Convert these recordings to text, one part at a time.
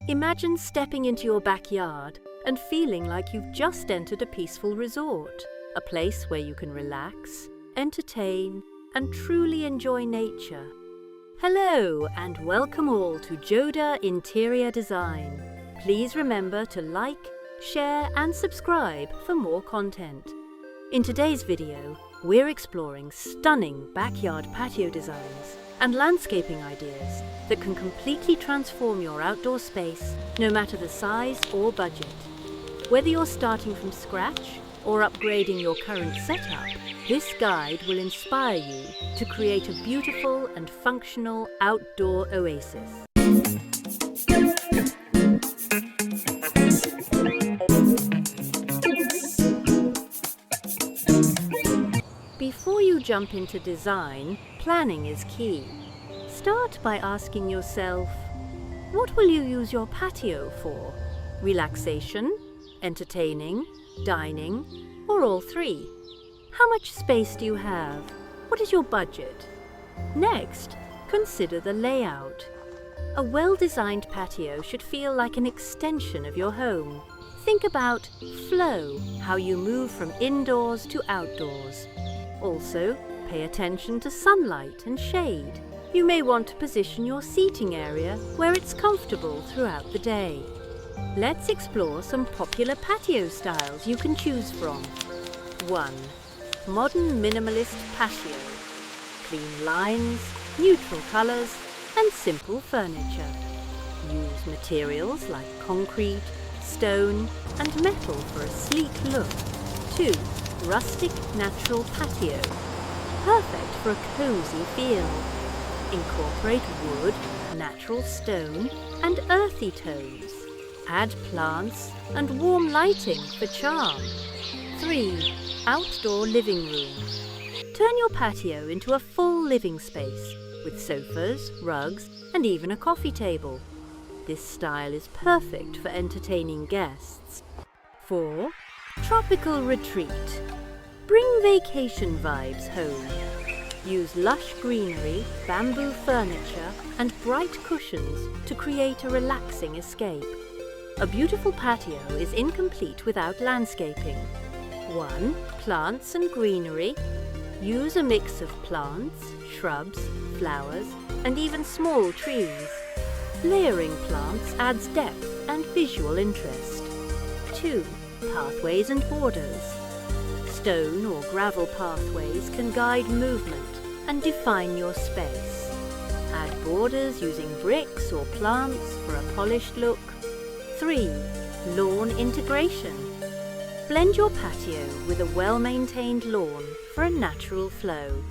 Imagine stepping into your backyard and feeling like you've just entered a peaceful resort, a place where you can relax, entertain, and truly enjoy nature. Hello and welcome all to Joda Interior Design. Please remember to like, share and subscribe for more content. In today's video, we're exploring stunning backyard patio designs and landscaping ideas that can completely transform your outdoor space, no matter the size or budget. Whether you're starting from scratch or upgrading your current setup, this guide will inspire you to create a beautiful and functional outdoor oasis. Before you jump into design, planning is key. Start by asking yourself, what will you use your patio for? Relaxation, entertaining, dining, or all three? How much space do you have? What is your budget? Next, consider the layout. A well-designed patio should feel like an extension of your home. Think about flow, how you move from indoors to outdoors. Also, pay attention to sunlight and shade. You may want to position your seating area where it's comfortable throughout the day. Let's explore some popular patio styles you can choose from. 1. Modern minimalist patio. Clean lines, neutral colours, and simple furniture. Use materials like concrete, stone, and metal for a sleek look. 2. Rustic natural patio. Perfect for a cozy feel. Incorporate wood, natural stone, and earthy tones. Add plants and warm lighting for charm. 3. Outdoor living room. Turn your patio into a full living space with sofas, rugs, and even a coffee table. This style is perfect for entertaining guests. 4. Tropical retreat. Bring vacation vibes home. Use lush greenery, bamboo furniture, and bright cushions to create a relaxing escape. A beautiful patio is incomplete without landscaping. 1. Plants and greenery. Use a mix of plants, shrubs, flowers, and even small trees. Layering plants adds depth and visual interest. 2. Pathways and borders. Stone or gravel pathways can guide movement and define your space. Add borders using bricks or plants for a polished look. 3. Lawn integration. Blend your patio with a well-maintained lawn for a natural flow.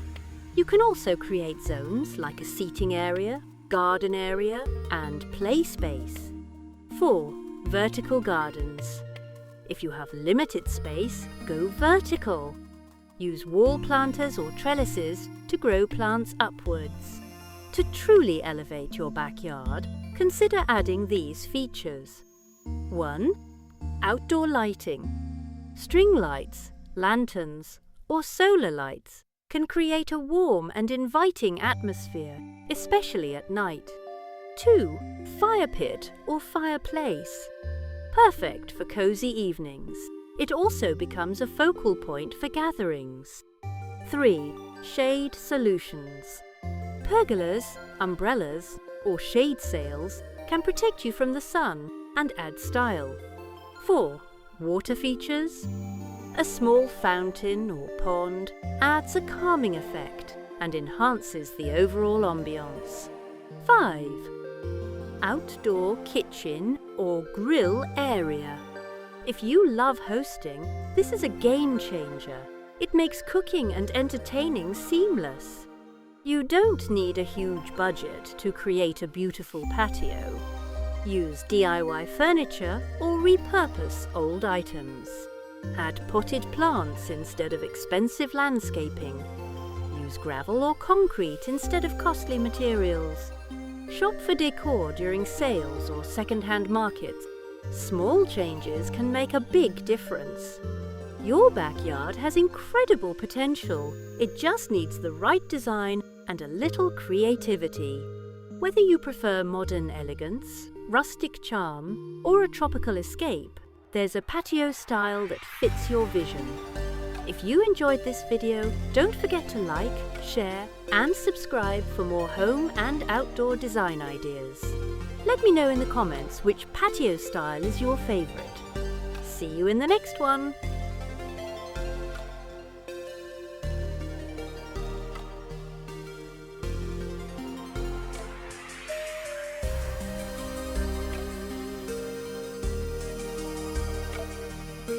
You can also create zones like a seating area, garden area, and play space. 4. Vertical gardens. If you have limited space, go vertical. Use wall planters or trellises to grow plants upwards. To truly elevate your backyard, consider adding these features. 1. Outdoor lighting. String lights, lanterns, or solar lights can create a warm and inviting atmosphere, especially at night. 2. Fire pit or fireplace. Perfect for cozy evenings. It also becomes a focal point for gatherings. 3. Shade solutions. Pergolas, umbrellas, or shade sails can protect you from the sun and add style. 4. Water features. A small fountain or pond adds a calming effect and enhances the overall ambience. 5. Outdoor kitchen or grill area. If you love hosting, this is a game changer. It makes cooking and entertaining seamless. You don't need a huge budget to create a beautiful patio. Use DIY furniture or repurpose old items. Add potted plants instead of expensive landscaping. Use gravel or concrete instead of costly materials. Shop for decor during sales or second-hand markets. Small changes can make a big difference. Your backyard has incredible potential. It just needs the right design and a little creativity. Whether you prefer modern elegance, rustic charm or a tropical escape, there's a patio style that fits your vision. If you enjoyed this video, don't forget to like, share and subscribe for more home and outdoor design ideas. Let me know in the comments which patio style is your favourite. See you in the next one!